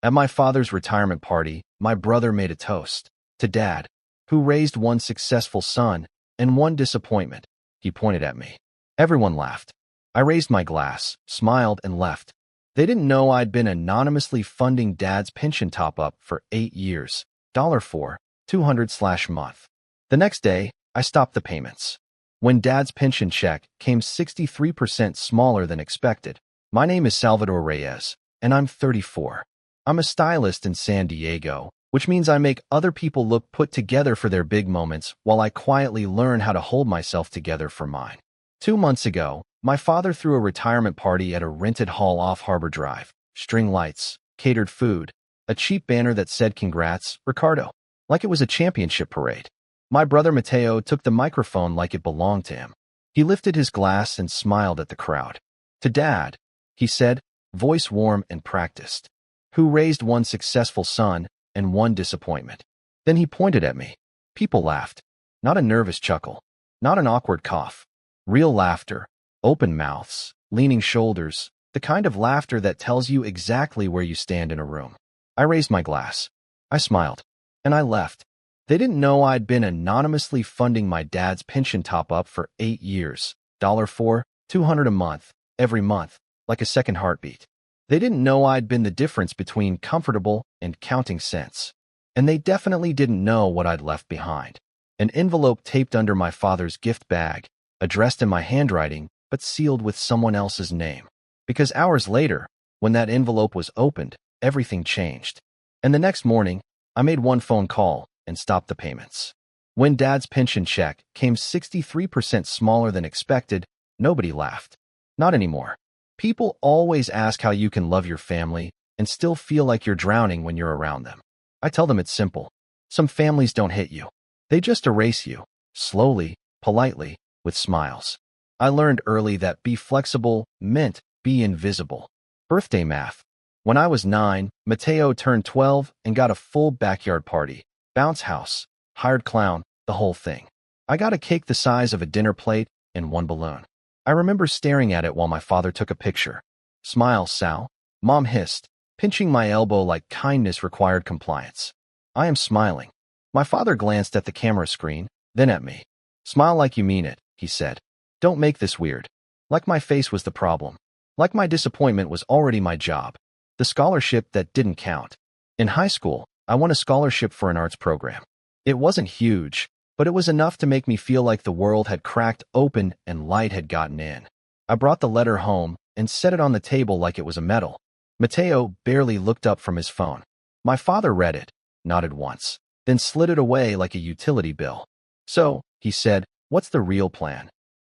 At my father's retirement party, my brother made a toast to Dad, who raised one successful son and one disappointment. He pointed at me. Everyone laughed. I raised my glass, smiled, and left. They didn't know I'd been anonymously funding Dad's pension top-up for 8 years, $4, 200/month. The next day, I stopped the payments. When Dad's pension check came 63% smaller than expected. My name is Salvador Reyes, and I'm 34. I'm a stylist in San Diego, which means I make other people look put together for their big moments while I quietly learn how to hold myself together for mine. 2 months ago, my father threw a retirement party at a rented hall off Harbor Drive. String lights, catered food, a cheap banner that said "Congrats, Ricardo," like it was a championship parade. My brother Mateo took the microphone like it belonged to him. He lifted his glass and smiled at the crowd. To Dad, he said, voice warm and practiced, who raised one successful son and one disappointment. Then he pointed at me. People laughed. Not a nervous chuckle, not an awkward cough. Real laughter, open mouths, leaning shoulders, the kind of laughter that tells you exactly where you stand in a room. I raised my glass. I smiled. And I left. They didn't know I'd been anonymously funding my dad's pension top-up for 8 years, $4, 200 a month, every month, like a second heartbeat. They didn't know I'd been the difference between comfortable and counting cents. And they definitely didn't know what I'd left behind. An envelope taped under my father's gift bag, addressed in my handwriting, but sealed with someone else's name. Because hours later, when that envelope was opened, everything changed. And the next morning, I made one phone call and stopped the payments. When Dad's pension check came 63% smaller than expected, nobody laughed. Not anymore. People always ask how you can love your family and still feel like you're drowning when you're around them. I tell them it's simple. Some families don't hit you. They just erase you, slowly, politely, with smiles. I learned early that be flexible meant be invisible. Birthday math. When I was 9, Mateo turned 12 and got a full backyard party. Bounce house, hired clown, the whole thing. I got a cake the size of a dinner plate and one balloon. I remember staring at it while my father took a picture. Smile, Sal, Mom hissed, pinching my elbow like kindness required compliance. I am smiling. My father glanced at the camera screen, then at me. Smile like you mean it, he said. Don't make this weird. Like my face was the problem. Like my disappointment was already my job. The scholarship that didn't count. In high school, I won a scholarship for an arts program. It wasn't huge, but it was enough to make me feel like the world had cracked open and light had gotten in. I brought the letter home and set it on the table like it was a medal. Mateo barely looked up from his phone. My father read it, nodded once, then slid it away like a utility bill. So, he said, what's the real plan?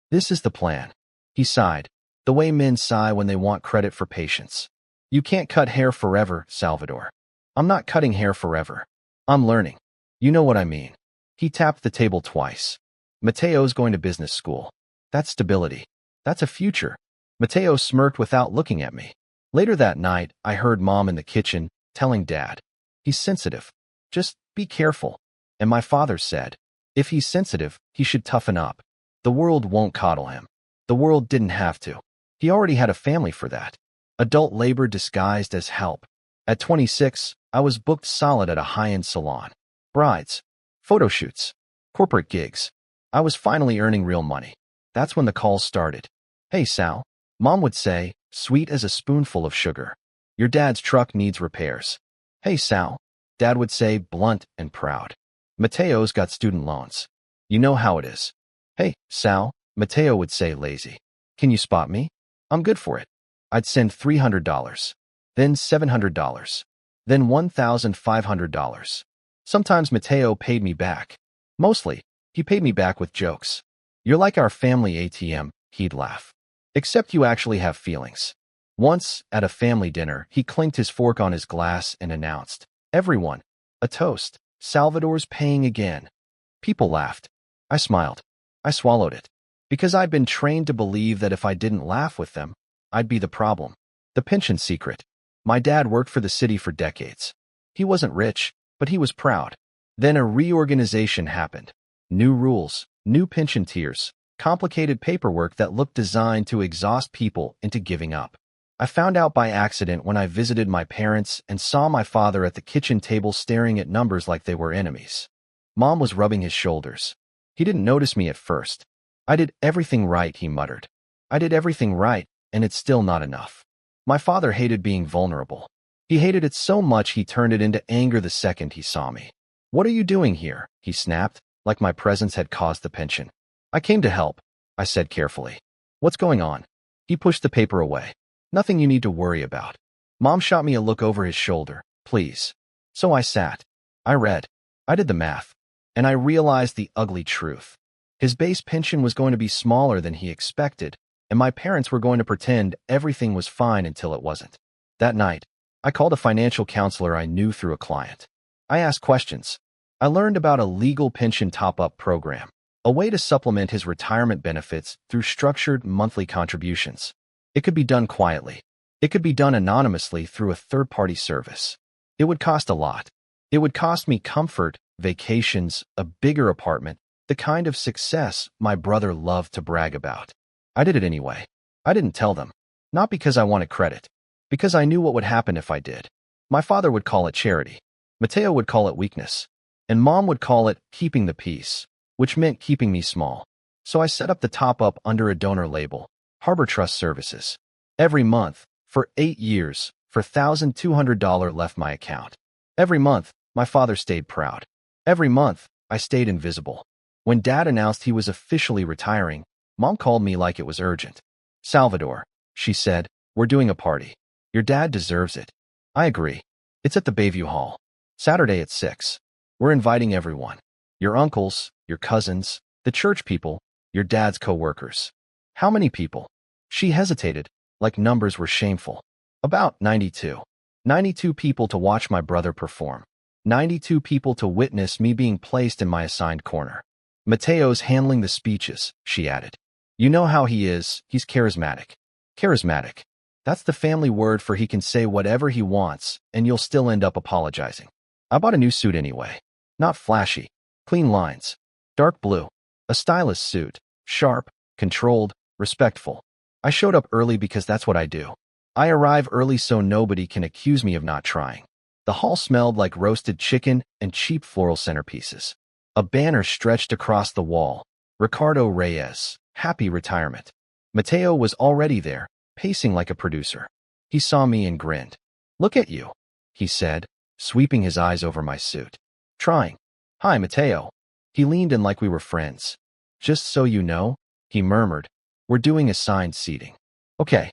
This is the plan. He sighed, the way men sigh when they want credit for patience. You can't cut hair forever, Salvador. I'm not cutting hair forever. I'm learning. You know what I mean. He tapped the table twice. Mateo's going to business school. That's stability. That's a future. Mateo smirked without looking at me. Later that night, I heard Mom in the kitchen telling Dad, he's sensitive. Just be careful. And my father said, if he's sensitive, he should toughen up. The world won't coddle him. The world didn't have to. He already had a family for that. Adult labor disguised as help. At 26, I was booked solid at a high-end salon. Brides, photo shoots, corporate gigs. I was finally earning real money. That's when the calls started. Hey, Sal, Mom would say, sweet as a spoonful of sugar. Your dad's truck needs repairs. Hey, Sal, Dad would say, blunt and proud. Mateo's got student loans. You know how it is. Hey, Sal, Mateo would say, lazy. Can you spot me? I'm good for it. I'd send $300, then $700, then $1,500. Sometimes Mateo paid me back. Mostly, he paid me back with jokes. You're like our family ATM, he'd laugh. Except you actually have feelings. Once, at a family dinner, he clinked his fork on his glass and announced, everyone, a toast, Salvador's paying again. People laughed. I smiled. I swallowed it. Because I'd been trained to believe that if I didn't laugh with them, I'd be the problem. The pension secret. My dad worked for the city for decades. He wasn't rich, but he was proud. Then a reorganization happened. New rules, new pension tiers, complicated paperwork that looked designed to exhaust people into giving up. I found out by accident when I visited my parents and saw my father at the kitchen table staring at numbers like they were enemies. Mom was rubbing his shoulders. He didn't notice me at first. I did everything right, he muttered. I did everything right, and it's still not enough. My father hated being vulnerable. He hated it so much he turned it into anger the second he saw me. What are you doing here? He snapped, like my presence had caused the pension. I came to help, I said carefully. What's going on? He pushed the paper away. Nothing you need to worry about. Mom shot me a look over his shoulder. Please. So I sat. I read. I did the math. And I realized the ugly truth. His base pension was going to be smaller than he expected, and my parents were going to pretend everything was fine until it wasn't. That night, I called a financial counselor I knew through a client. I asked questions. I learned about a legal pension top-up program, a way to supplement his retirement benefits through structured monthly contributions. It could be done quietly. It could be done anonymously through a third-party service. It would cost a lot. It would cost me comfort, vacations, a bigger apartment, the kind of success my brother loved to brag about. I did it anyway. I didn't tell them. Not because I wanted credit. Because I knew what would happen if I did. My father would call it charity. Mateo would call it weakness. And Mom would call it keeping the peace, which meant keeping me small. So I set up the top-up under a donor label, Harbor Trust Services. Every month, for 8 years, for $1,200 left my account. Every month, my father stayed proud. Every month, I stayed invisible. When Dad announced he was officially retiring, Mom called me like it was urgent. Salvador, she said, we're doing a party. Your dad deserves it. I agree. It's at the Bayview Hall. Saturday at 6. We're inviting everyone. Your uncles, your cousins, the church people, your dad's co-workers. How many people? She hesitated, like numbers were shameful. About 92. 92 people to watch my brother perform. 92 people to witness me being placed in my assigned corner. Mateo's handling the speeches, she added. You know how he is, he's charismatic. Charismatic. That's the family word for he can say whatever he wants, and you'll still end up apologizing. I bought a new suit anyway. Not flashy. Clean lines. Dark blue. A stylish suit. Sharp, controlled, respectful. I showed up early because that's what I do. I arrive early so nobody can accuse me of not trying. The hall smelled like roasted chicken and cheap floral centerpieces. A banner stretched across the wall. Ricardo Reyes, happy retirement. Mateo was already there, pacing like a producer. He saw me and grinned. Look at you, he said, sweeping his eyes over my suit. Trying. Hi, Mateo. He leaned in like we were friends. Just so you know, he murmured, we're doing assigned seating. Okay.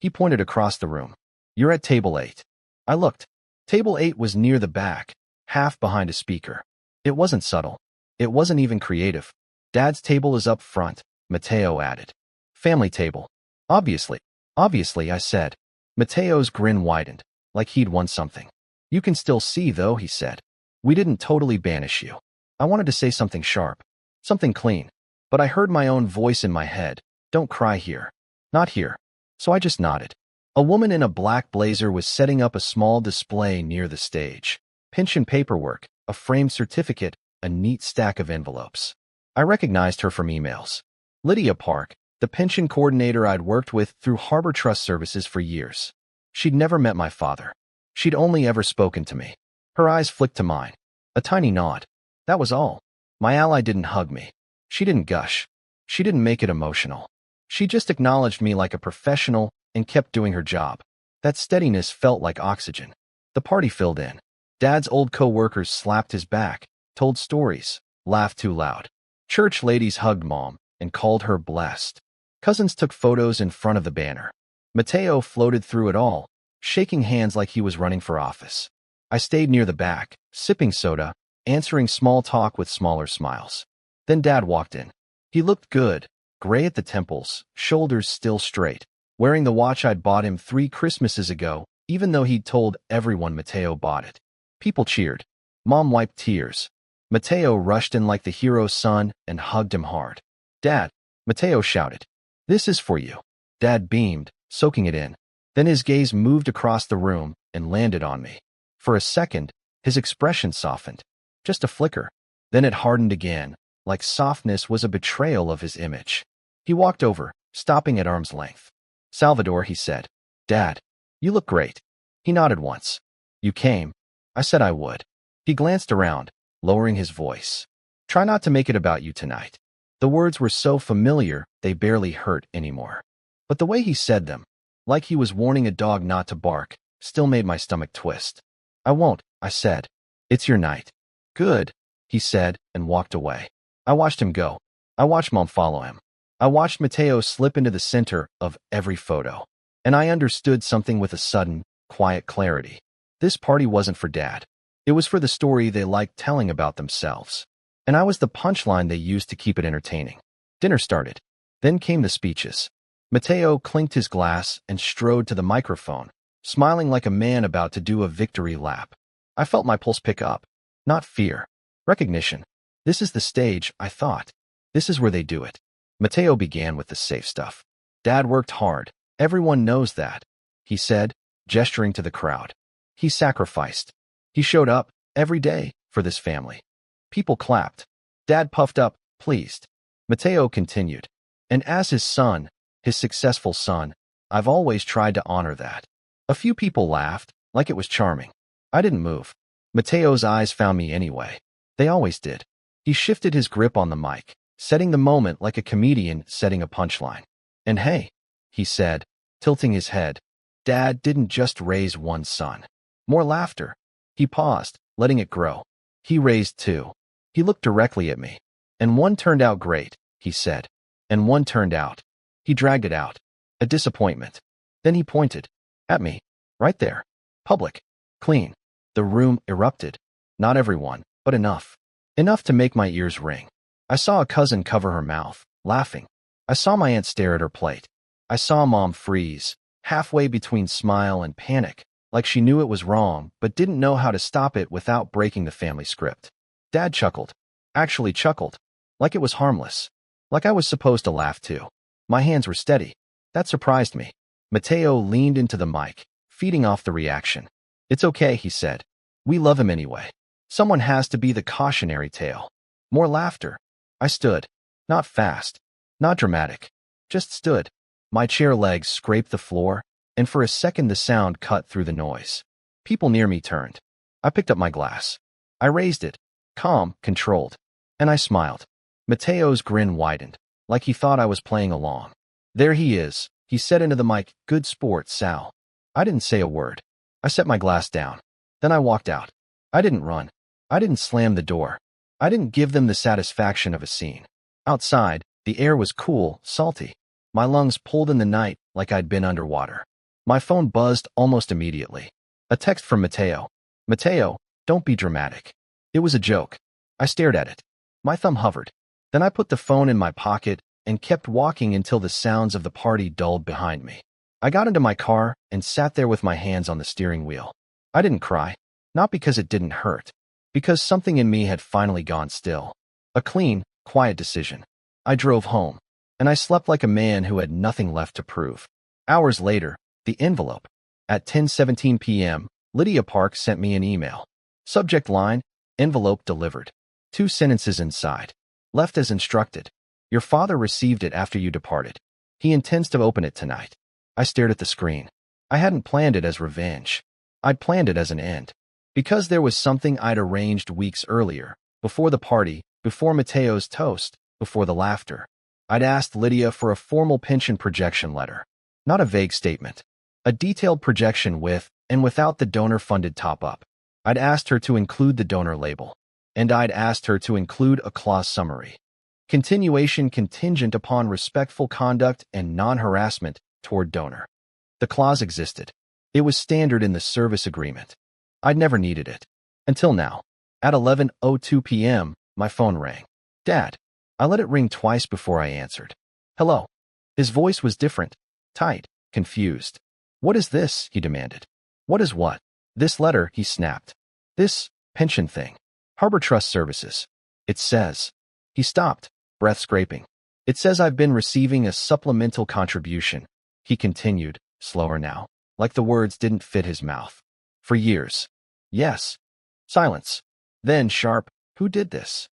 He pointed across the room. You're at table 8. I looked. Table 8 was near the back, half behind a speaker. It wasn't subtle. It wasn't even creative. Dad's table is up front, Mateo added. Family table. Obviously, I said. Mateo's grin widened, like he'd won something. You can still see, though, he said. We didn't totally banish you. I wanted to say something sharp, something clean, but I heard my own voice in my head. Don't cry here. Not here. So I just nodded. A woman in a black blazer was setting up a small display near the stage. Pension paperwork, a framed certificate, a neat stack of envelopes. I recognized her from emails. Lydia Park, the pension coordinator I'd worked with through Harbor Trust Services for years. She'd never met my father. She'd only ever spoken to me. Her eyes flicked to mine. A tiny nod. That was all. My ally didn't hug me. She didn't gush. She didn't make it emotional. She just acknowledged me like a professional and kept doing her job. That steadiness felt like oxygen. The party filled in. Dad's old co-workers slapped his back, told stories, laughed too loud. Church ladies hugged Mom and called her blessed. Cousins took photos in front of the banner. Mateo floated through it all, shaking hands like he was running for office. I stayed near the back, sipping soda, answering small talk with smaller smiles. Then Dad walked in. He looked good, gray at the temples, shoulders still straight, wearing the watch I'd bought him 3 Christmases ago, even though he'd told everyone Mateo bought it. People cheered. Mom wiped tears. Mateo rushed in like the hero's son and hugged him hard. Dad, Mateo shouted. This is for you. Dad beamed, soaking it in. Then his gaze moved across the room and landed on me. For a second, his expression softened. Just a flicker. Then it hardened again, like softness was a betrayal of his image. He walked over, stopping at arm's length. Salvador, he said. Dad, you look great. He nodded once. You came. I said I would. He glanced around, lowering his voice. Try not to make it about you tonight. The words were so familiar, they barely hurt anymore. But the way he said them, like he was warning a dog not to bark, still made my stomach twist. I won't, I said. It's your night. Good, he said, and walked away. I watched him go. I watched Mom follow him. I watched Mateo slip into the center of every photo. And I understood something with a sudden, quiet clarity. This party wasn't for Dad. It was for the story they liked telling about themselves. And I was the punchline they used to keep it entertaining. Dinner started. Then came the speeches. Mateo clinked his glass and strode to the microphone, smiling like a man about to do a victory lap. I felt my pulse pick up. Not fear. Recognition. This is the stage, I thought. This is where they do it. Mateo began with the safe stuff. Dad worked hard. Everyone knows that, he said, gesturing to the crowd. He sacrificed. He showed up, every day, for this family. People clapped. Dad puffed up, pleased. Mateo continued. And as his son, his successful son, I've always tried to honor that. A few people laughed, like it was charming. I didn't move. Mateo's eyes found me anyway. They always did. He shifted his grip on the mic, setting the moment like a comedian setting a punchline. And hey, he said, tilting his head, Dad didn't just raise one son. More laughter. He paused, letting it grow. He raised two. He looked directly at me. And one turned out great, he said. And one turned out. He dragged it out. A disappointment. Then he pointed. At me. Right there. Public. Clean. The room erupted. Not everyone, but enough. Enough to make my ears ring. I saw a cousin cover her mouth, laughing. I saw my aunt stare at her plate. I saw Mom freeze, halfway between smile and panic, like she knew it was wrong, but didn't know how to stop it without breaking the family script. Dad chuckled. Actually chuckled. Like it was harmless. Like I was supposed to laugh too. My hands were steady. That surprised me. Mateo leaned into the mic, feeding off the reaction. It's okay, he said. We love him anyway. Someone has to be the cautionary tale. More laughter. I stood. Not fast. Not dramatic. Just stood. My chair legs scraped the floor, and for a second the sound cut through the noise. People near me turned. I picked up my glass. I raised it. Calm, controlled. And I smiled. Mateo's grin widened, like he thought I was playing along. There he is, he said into the mic. Good sport, Sal. I didn't say a word. I set my glass down. Then I walked out. I didn't run. I didn't slam the door. I didn't give them the satisfaction of a scene. Outside, the air was cool, salty. My lungs pulled in the night like I'd been underwater. My phone buzzed almost immediately. A text from Mateo. Mateo, don't be dramatic. It was a joke. I stared at it. My thumb hovered. Then I put the phone in my pocket and kept walking until the sounds of the party dulled behind me. I got into my car and sat there with my hands on the steering wheel. I didn't cry. Not because it didn't hurt. Because something in me had finally gone still. A clean, quiet decision. I drove home. And I slept like a man who had nothing left to prove. Hours later, the envelope. At 10:17 p.m., Lydia Park sent me an email. Subject line, envelope delivered. 2 sentences inside. Left as instructed. Your father received it after you departed. He intends to open it tonight. I stared at the screen. I hadn't planned it as revenge. I'd planned it as an end. Because there was something I'd arranged weeks earlier, before the party, before Mateo's toast, before the laughter. I'd asked Lydia for a formal pension projection letter. Not a vague statement. A detailed projection with and without the donor-funded top-up. I'd asked her to include the donor label. And I'd asked her to include a clause summary. Continuation contingent upon respectful conduct and non-harassment toward donor. The clause existed. It was standard in the service agreement. I'd never needed it. Until now. At 11:02 p.m., my phone rang. Dad. I let it ring twice before I answered. Hello. His voice was different. Tight. Confused. What is this? He demanded. What is what? This letter, he snapped. This pension thing. Harbor Trust Services. It says. He stopped, breath scraping. It says I've been receiving a supplemental contribution. He continued, slower now, like the words didn't fit his mouth. For years. Yes. Silence. Then sharp, who did this?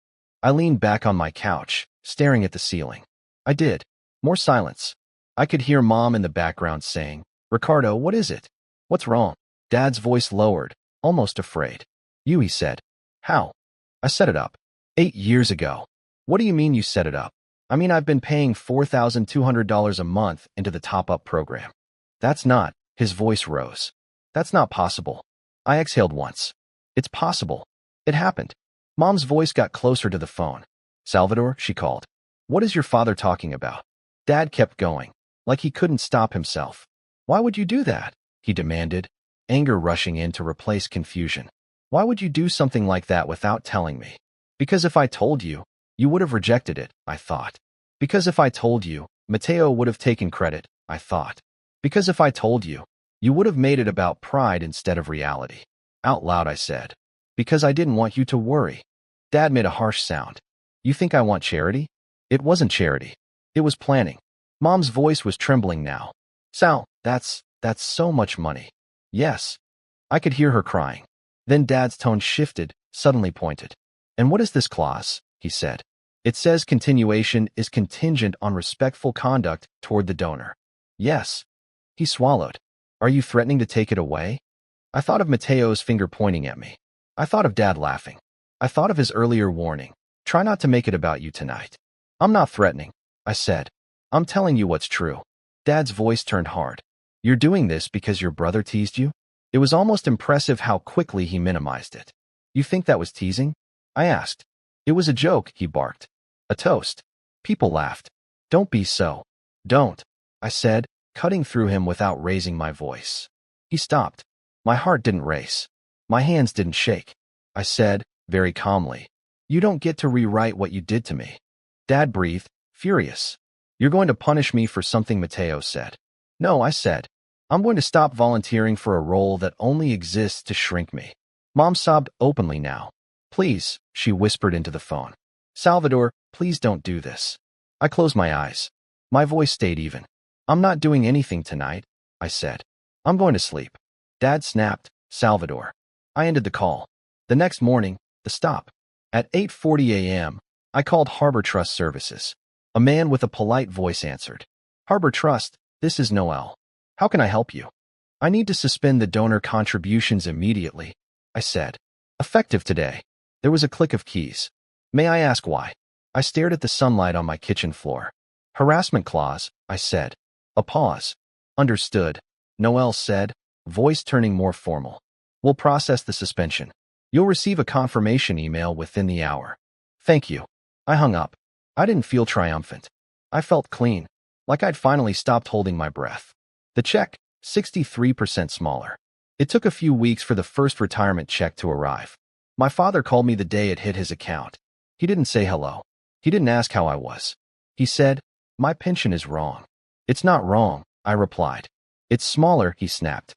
I leaned back on my couch, staring at the ceiling. I did. More silence. I could hear Mom in the background saying, Ricardo, what is it? What's wrong? Dad's voice lowered, almost afraid. You, he said. How? I set it up. 8 years ago. What do you mean you set it up? I mean, I've been paying $4,200 a month into the top-up program. That's not. His voice rose. That's not possible. I exhaled once. It's possible. It happened. Mom's voice got closer to the phone. Salvador, she called. What is your father talking about? Dad kept going, like he couldn't stop himself. Why would you do that? He demanded, anger rushing in to replace confusion. Why would you do something like that without telling me? Because if I told you, you would have rejected it, I thought. Because if I told you, Mateo would have taken credit, I thought. Because if I told you, you would have made it about pride instead of reality. Out loud, I said. Because I didn't want you to worry. Dad made a harsh sound. You think I want charity? It wasn't charity. It was planning. Mom's voice was trembling now. Sal, that's so much money. Yes. I could hear her crying. Then Dad's tone shifted, suddenly pointed. And what is this clause? He said. It says continuation is contingent on respectful conduct toward the donor. Yes. He swallowed. Are you threatening to take it away? I thought of Mateo's finger pointing at me. I thought of Dad laughing. I thought of his earlier warning. Try not to make it about you tonight. I'm not threatening, I said. I'm telling you what's true. Dad's voice turned hard. You're doing this because your brother teased you? It was almost impressive how quickly he minimized it. You think that was teasing? I asked. It was a joke, he barked. A toast. People laughed. Don't be so. Don't, I said, cutting through him without raising my voice. He stopped. My heart didn't race. My hands didn't shake. I said, very calmly, you don't get to rewrite what you did to me. Dad breathed, furious. You're going to punish me for something Mateo said. No, I said. I'm going to stop volunteering for a role that only exists to shrink me. Mom sobbed openly now. Please, she whispered into the phone. Salvador, please don't do this. I closed my eyes. My voice stayed even. I'm not doing anything tonight, I said. I'm going to sleep. Dad snapped, Salvador. I ended the call. The next morning, the stop. At 8:40 a.m., I called Harbor Trust Services. A man with a polite voice answered. Harbor Trust, this is Noel. How can I help you? I need to suspend the donor contributions immediately, I said. Effective today. There was a click of keys. May I ask why? I stared at the sunlight on my kitchen floor. Harassment clause, I said. A pause. Understood, Noel said, voice turning more formal. We'll process the suspension. You'll receive a confirmation email within the hour. Thank you. I hung up. I didn't feel triumphant. I felt clean, like I'd finally stopped holding my breath. The check, 63% smaller. It took a few weeks for the first retirement check to arrive. My father called me the day it hit his account. He didn't say hello. He didn't ask how I was. He said, my pension is wrong. It's not wrong, I replied. It's smaller, he snapped.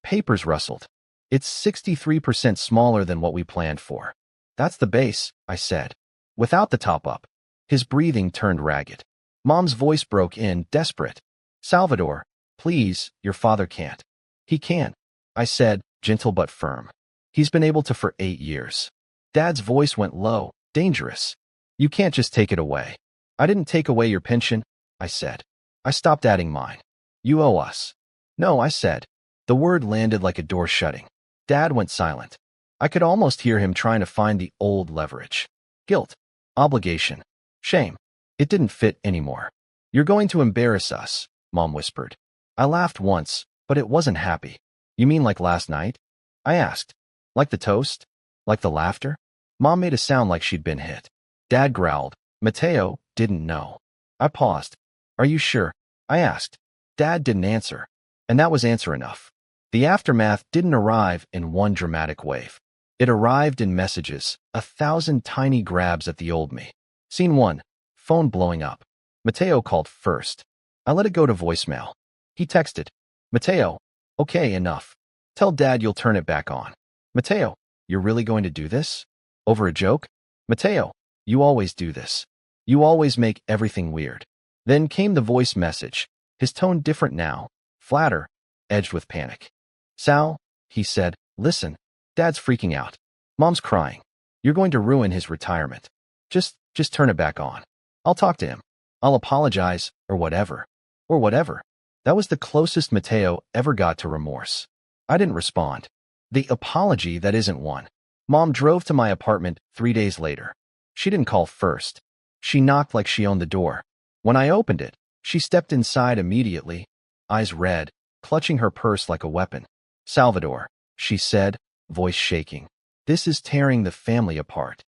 Papers rustled. It's 63% smaller than what we planned for. That's the base, I said. Without the top-up. His breathing turned ragged. Mom's voice broke in, desperate. Salvador, please, your father can't. He can't, I said, gentle but firm. He's been able to for 8 years. Dad's voice went low, dangerous. You can't just take it away. I didn't take away your pension, I said. I stopped adding mine. You owe us. No, I said. The word landed like a door shutting. Dad went silent. I could almost hear him trying to find the old leverage. Guilt. Obligation. Shame. It didn't fit anymore. You're going to embarrass us, Mom whispered. I laughed once, but it wasn't happy. You mean like last night? I asked. Like the toast? Like the laughter? Mom made a sound like she'd been hit. Dad growled. Mateo didn't know. I paused. Are you sure? I asked. Dad didn't answer. And that was answer enough. The aftermath didn't arrive in one dramatic wave. It arrived in messages, 1,000 tiny grabs at the old me. Scene 1. Phone blowing up. Mateo called first. I let it go to voicemail. He texted. Mateo, okay, enough. Tell Dad you'll turn it back on. Mateo, you're really going to do this? Over a joke? Mateo, you always do this. You always make everything weird. Then came the voice message, his tone different now, flatter, edged with panic. Sal, he said, listen, Dad's freaking out. Mom's crying. You're going to ruin his retirement. Just turn it back on. I'll talk to him. I'll apologize, or whatever. Or whatever. That was the closest Mateo ever got to remorse. I didn't respond. The apology that isn't one. Mom drove to my apartment 3 days later. She didn't call first. She knocked like she owned the door. When I opened it, she stepped inside immediately, eyes red, clutching her purse like a weapon. "Salvador," she said, voice shaking. "This is tearing the family apart."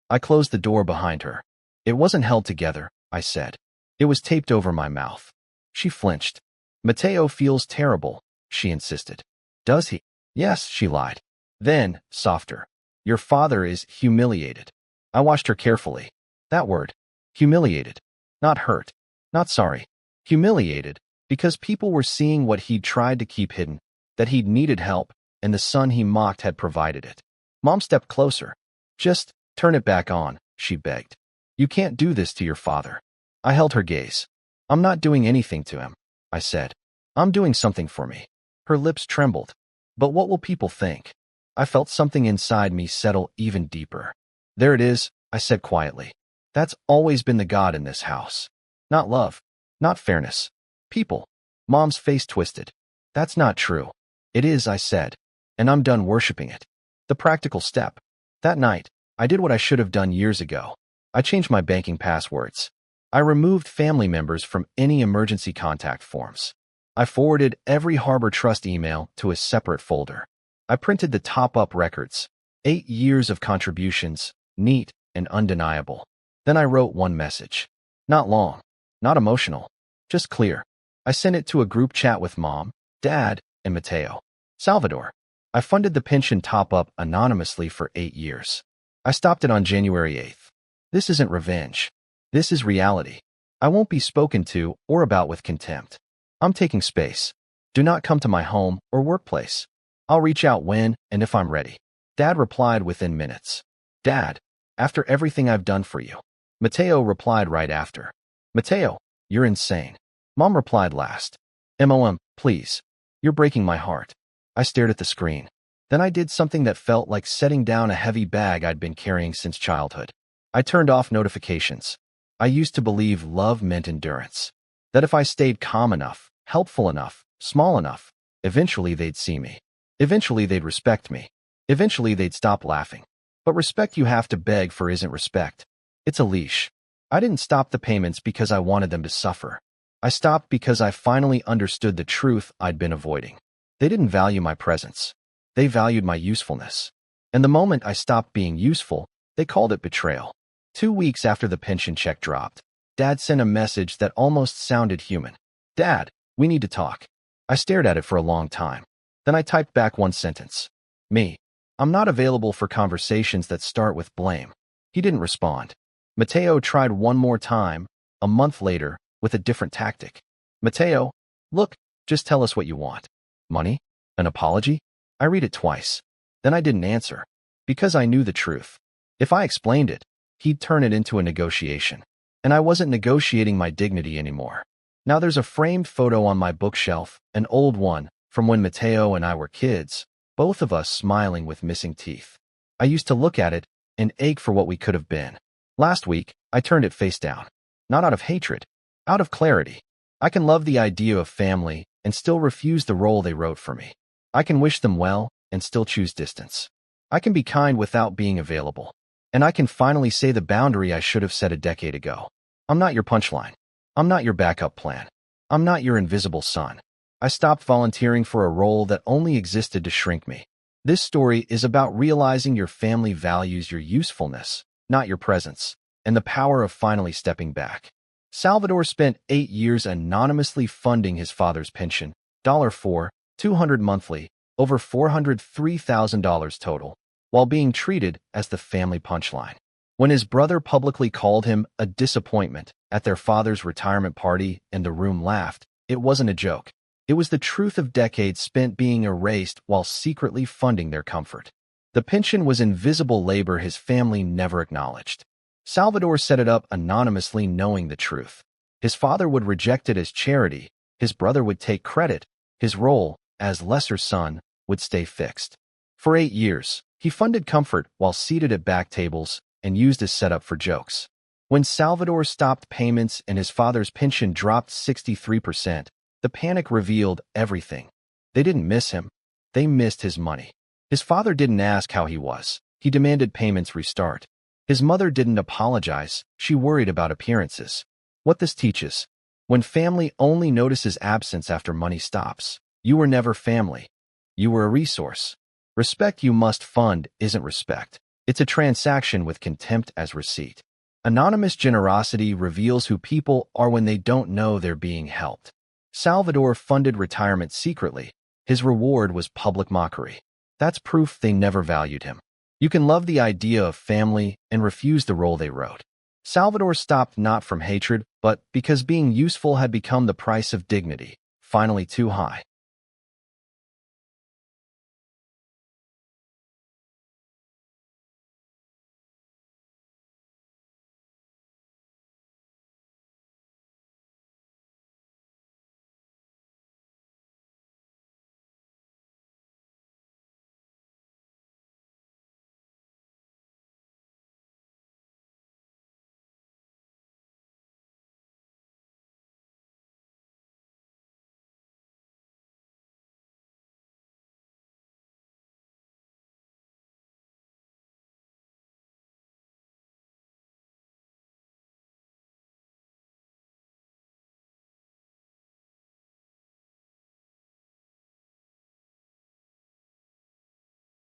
I closed the door behind her. "It wasn't held together," I said. "It was taped over my mouth." She flinched. "Mateo feels terrible," she insisted. "Does he?" "Yes," she lied. Then, softer. "Your father is humiliated." I watched her carefully. That word. Humiliated. Not hurt. Not sorry. Humiliated, because people were seeing what he'd tried to keep hidden, that he'd needed help, and the son he mocked had provided it. Mom stepped closer. "Just turn it back on," she begged. "You can't do this to your father." I held her gaze. "I'm not doing anything to him," I said. "I'm doing something for me." Her lips trembled. "But what will people think?" I felt something inside me settle even deeper. "There it is," I said quietly. "That's always been the God in this house. Not love. Not fairness. People." Mom's face twisted. "That's not true." "It is," I said. "And I'm done worshiping it." The practical step. That night, I did what I should have done years ago. I changed my banking passwords. I removed family members from any emergency contact forms. I forwarded every Harbor Trust email to a separate folder. I printed the top-up records. 8 years of contributions, neat and undeniable. Then I wrote one message. Not long, not emotional, just clear. I sent it to a group chat with Mom, Dad, and Mateo. "Salvador, I funded the pension top-up anonymously for 8 years. I stopped it on January 8th. This isn't revenge. This is reality. I won't be spoken to or about with contempt. I'm taking space. Do not come to my home or workplace. I'll reach out when and if I'm ready." Dad replied within minutes. "Dad, after everything I've done for you." Mateo replied right after. "Mateo, you're insane." Mom replied last. "Mom, please. You're breaking my heart." I stared at the screen. Then I did something that felt like setting down a heavy bag I'd been carrying since childhood. I turned off notifications. I used to believe love meant endurance. That if I stayed calm enough, helpful enough, small enough, eventually they'd see me. Eventually they'd respect me. Eventually they'd stop laughing. But respect you have to beg for isn't respect. It's a leash. I didn't stop the payments because I wanted them to suffer. I stopped because I finally understood the truth I'd been avoiding. They didn't value my presence. They valued my usefulness. And the moment I stopped being useful, they called it betrayal. 2 weeks after the pension check dropped, Dad sent a message that almost sounded human. "Dad, we need to talk." I stared at it for a long time. Then I typed back one sentence. "Me. I'm not available for conversations that start with blame." He didn't respond. Mateo tried one more time, a month later, with a different tactic. "Mateo, look, just tell us what you want." "Money? An apology?" I read it twice. Then I didn't answer, because I knew the truth. If I explained it, he'd turn it into a negotiation. And I wasn't negotiating my dignity anymore. Now there's a framed photo on my bookshelf, an old one, from when Mateo and I were kids, both of us smiling with missing teeth. I used to look at it and ache for what we could have been. Last week, I turned it face down. Not out of hatred, out of clarity. I can love the idea of family and still refuse the role they wrote for me. I can wish them well and still choose distance. I can be kind without being available. And I can finally say the boundary I should have set a decade ago. I'm not your punchline. I'm not your backup plan. I'm not your invisible son. I stopped volunteering for a role that only existed to shrink me. This story is about realizing your family values your usefulness, not your presence, and the power of finally stepping back. Salvador spent 8 years anonymously funding his father's pension, $4, $200 monthly, over $403,000 total, while being treated as the family punchline. When his brother publicly called him a disappointment at their father's retirement party and the room laughed, it wasn't a joke. It was the truth of decades spent being erased while secretly funding their comfort. The pension was invisible labor his family never acknowledged. Salvador set it up anonymously, knowing the truth. His father would reject it as charity, his brother would take credit, his role, as lesser son, would stay fixed. For 8 years, he funded comfort while seated at back tables and used as setup for jokes. When Salvador stopped payments and his father's pension dropped 63%, The panic revealed everything. They didn't miss him. They missed his money. His father didn't ask how he was. He demanded payments restart. His mother didn't apologize. She worried about appearances. What this teaches: when family only notices absence after money stops, you were never family. You were a resource. Respect you must fund isn't respect. It's a transaction with contempt as receipt. Anonymous generosity reveals who people are when they don't know they're being helped. Salvador funded retirement secretly. His reward was public mockery. That's proof they never valued him. You can love the idea of family and refuse the role they wrote. Salvador stopped not from hatred, but because being useful had become the price of dignity, finally too high.